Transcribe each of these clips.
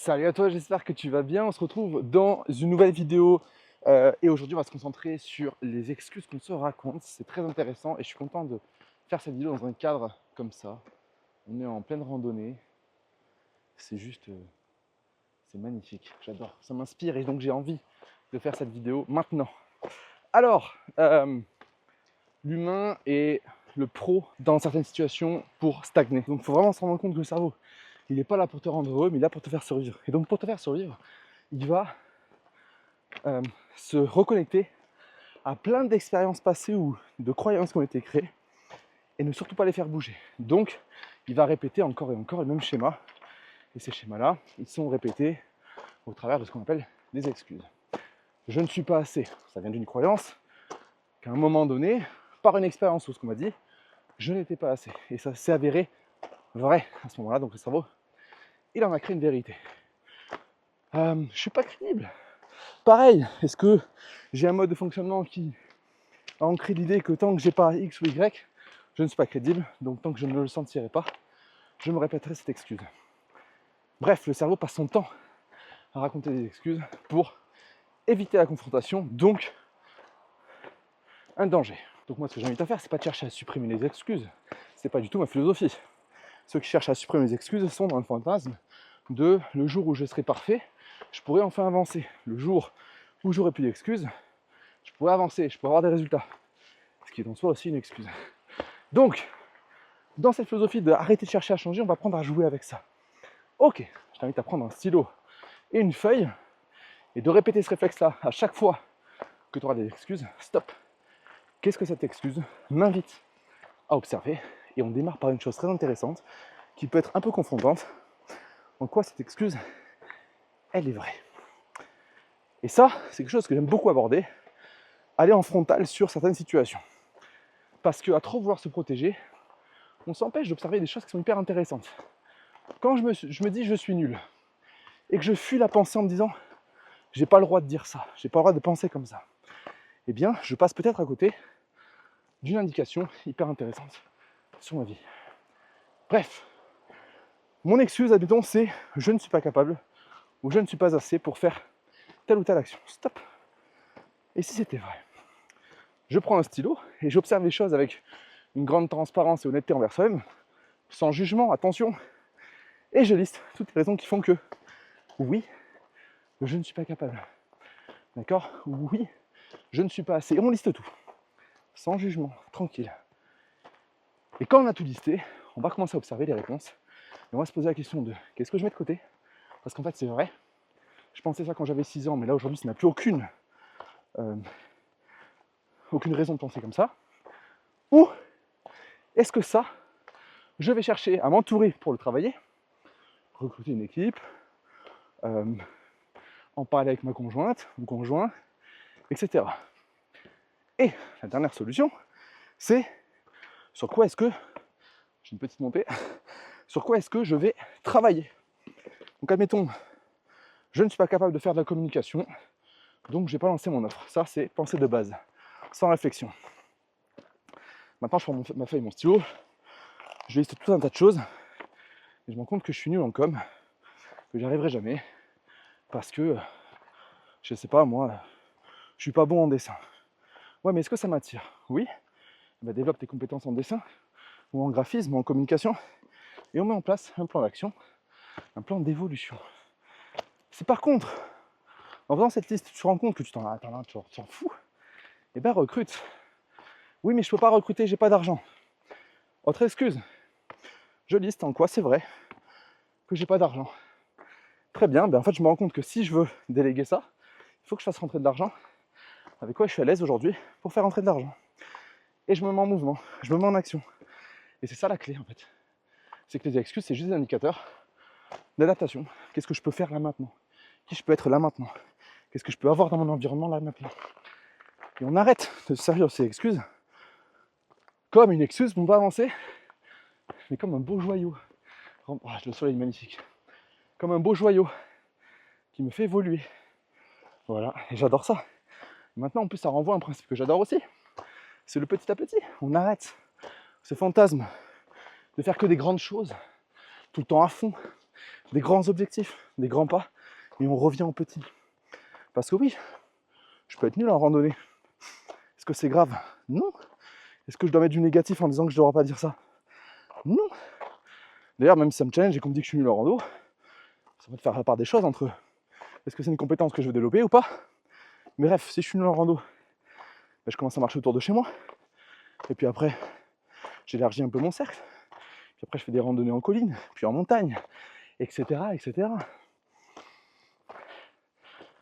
Salut à toi, j'espère que tu vas bien. On se retrouve dans une nouvelle vidéo et aujourd'hui on va se concentrer sur les excuses qu'on se raconte. C'est très intéressant et je suis content de faire cette vidéo dans un cadre comme ça. On est en pleine randonnée. C'est juste, c'est magnifique. J'adore, ça m'inspire et donc j'ai envie de faire cette vidéo maintenant. Alors, l'humain est le pro dans certaines situations pour stagner. Donc il faut vraiment se rendre compte que le cerveau, il n'est pas là pour te rendre heureux, mais il est là pour te faire survivre. Et donc pour te faire survivre, il va se reconnecter à plein d'expériences passées ou de croyances qui ont été créées et ne surtout pas les faire bouger. Donc, il va répéter encore et encore le même schéma. Et ces schémas-là, ils sont répétés au travers de ce qu'on appelle des excuses. Je ne suis pas assez. Ça vient d'une croyance qu'à un moment donné, par une expérience ou ce qu'on m'a dit, je n'étais pas assez. Et ça s'est avéré vrai à ce moment-là. Donc le cerveau, il en a créé une vérité. Je ne suis pas crédible. Pareil, est-ce que j'ai un mode de fonctionnement qui a ancré l'idée que tant que j'ai pas X ou Y, je ne suis pas crédible, donc tant que je ne le sentirai pas, je me répéterai cette excuse. Bref, le cerveau passe son temps à raconter des excuses pour éviter la confrontation, donc un danger. Donc moi, ce que j'invite à faire, c'est pas de chercher à supprimer les excuses, c'est pas du tout ma philosophie. Ceux qui cherchent à supprimer les excuses sont dans le fantasme de le jour où je serai parfait, je pourrai enfin avancer. Le jour où j'aurai plus d'excuses, je pourrai avancer, je pourrai avoir des résultats. Ce qui est en soi aussi une excuse. Donc, dans cette philosophie de arrêter de chercher à changer, on va apprendre à jouer avec ça. Ok, je t'invite à prendre un stylo et une feuille et de répéter ce réflexe-là à chaque fois que tu auras des excuses. Stop. Qu'est-ce que cette excuse m'invite à observer? Et on démarre par une chose très intéressante qui peut être un peu confrontante. En quoi cette excuse, elle est vraie? Et ça, c'est quelque chose que j'aime beaucoup aborder, aller en frontal sur certaines situations. Parce qu'à trop vouloir se protéger, on s'empêche d'observer des choses qui sont hyper intéressantes. Quand je me dis je suis nul, et que je fuis la pensée en me disant j'ai pas le droit de dire ça, j'ai pas le droit de penser comme ça, eh bien je passe peut-être à côté d'une indication hyper intéressante sur ma vie. Bref, mon excuse, admettons, c'est je ne suis pas capable ou je ne suis pas assez pour faire telle ou telle action. Stop. Et si c'était vrai? Je prends un stylo et j'observe les choses avec une grande transparence et honnêteté envers soi-même, sans jugement, attention, et je liste toutes les raisons qui font que oui, je ne suis pas capable. D'accord? Oui, je ne suis pas assez. Et on liste tout, sans jugement, tranquille. Et quand on a tout listé, on va commencer à observer les réponses. Et on va se poser la question de qu'est-ce que je mets de côté? Parce qu'en fait, c'est vrai. Je pensais ça quand j'avais 6 ans, mais là, aujourd'hui, ça n'a plus aucune raison de penser comme ça. Ou est-ce que ça, je vais chercher à m'entourer pour le travailler, recruter une équipe, en parler avec ma conjointe ou conjoint, etc. Et la dernière solution, c'est sur quoi est-ce que, j'ai une petite montée, sur quoi est-ce que je vais travailler. Donc admettons, je ne suis pas capable de faire de la communication, donc je ne vais pas lancer mon offre. Ça, c'est pensée de base, sans réflexion. Maintenant, je prends ma feuille et mon stylo, je liste tout un tas de choses, et je me rends compte que je suis nul en com, que j'y arriverai jamais, parce que, je sais pas, moi, je suis pas bon en dessin. Ouais, mais est-ce que ça m'attire? Oui. Bah, développe tes compétences en dessin, ou en graphisme, ou en communication, et on met en place un plan d'action, un plan d'évolution. Si par contre, en faisant cette liste, tu te rends compte que tu t'en fous, et ben recrute. Oui, mais je peux pas recruter, j'ai pas d'argent. Autre excuse, je liste en quoi c'est vrai que j'ai pas d'argent. Très bien, ben en fait je me rends compte que si je veux déléguer ça, il faut que je fasse rentrer de l'argent. Avec quoi je suis à l'aise aujourd'hui pour faire rentrer de l'argent. Et je me mets en mouvement, je me mets en action. Et c'est ça la clé en fait. C'est que les excuses, c'est juste des indicateurs d'adaptation. Qu'est-ce que je peux faire là maintenant? Qui je peux être là maintenant? Qu'est-ce que je peux avoir dans mon environnement là maintenant? Et on arrête de se servir de ces excuses comme une excuse pour ne pas avancer, mais comme un beau joyau. Oh, le soleil est magnifique. Comme un beau joyau qui me fait évoluer. Voilà, et j'adore ça. Maintenant, en plus, ça renvoie à un principe que j'adore aussi. C'est le petit à petit. On arrête ce fantasme de faire que des grandes choses, tout le temps à fond, des grands objectifs, des grands pas, et on revient au petit. Parce que oui, je peux être nul en randonnée. Est-ce que c'est grave? Non. Est-ce que je dois mettre du négatif en disant que je ne devrais pas dire ça? Non. D'ailleurs, même si ça me challenge et qu'on me dit que je suis nul en rando, ça va te faire la part des choses entre est-ce que c'est une compétence que je veux développer ou pas. Mais bref, si je suis nul en rando, ben je commence à marcher autour de chez moi. Et puis après, j'élargis un peu mon cercle. Puis après, je fais des randonnées en colline, puis en montagne, etc. etc.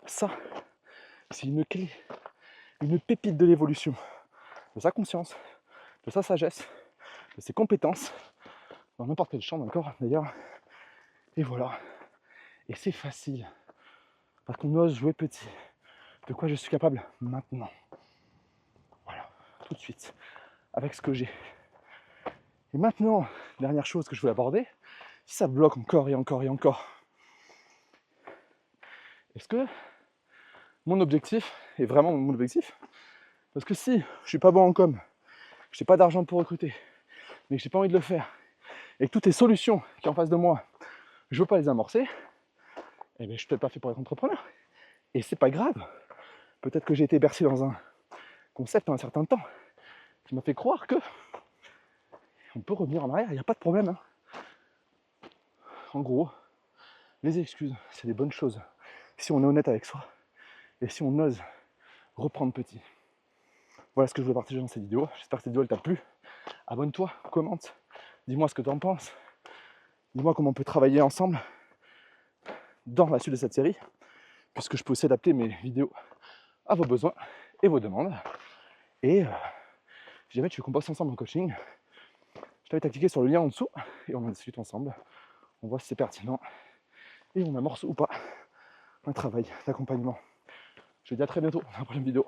Ça, c'est une clé, une pépite de l'évolution, de sa conscience, de sa sagesse, de ses compétences, dans n'importe quel champ d'accord d'ailleurs. Et voilà. Et c'est facile. Parce qu'on ose jouer petit. De quoi je suis capable maintenant. Voilà, tout de suite, avec ce que j'ai. Et maintenant, dernière chose que je voulais aborder, si ça bloque encore et encore et encore, est-ce que mon objectif est vraiment mon objectif? Parce que si je suis pas bon en com, que j'ai pas d'argent pour recruter, mais que j'ai pas envie de le faire, et que toutes les solutions qui sont en face de moi, je veux pas les amorcer, eh bien je suis peut-être pas fait pour être entrepreneur. Et c'est pas grave. Peut-être que j'ai été bercé dans un concept un certain temps qui m'a fait croire que on peut revenir en arrière, il n'y a pas de problème. Hein. En gros, les excuses, c'est des bonnes choses. Si on est honnête avec soi et si on ose reprendre petit. Voilà ce que je voulais partager dans cette vidéo. J'espère que cette vidéo elle t'a plu. Abonne-toi, commente, dis-moi ce que tu en penses. Dis-moi comment on peut travailler ensemble dans la suite de cette série, puisque je peux aussi adapter mes vidéos à vos besoins et vos demandes. Et si jamais tu veux qu'on bosse ensemble en coaching, je t'invite à cliquer sur le lien en dessous et on en discute ensemble. On voit si c'est pertinent et on amorce ou pas un travail d'accompagnement. Je te dis à très bientôt dans la prochaine vidéo.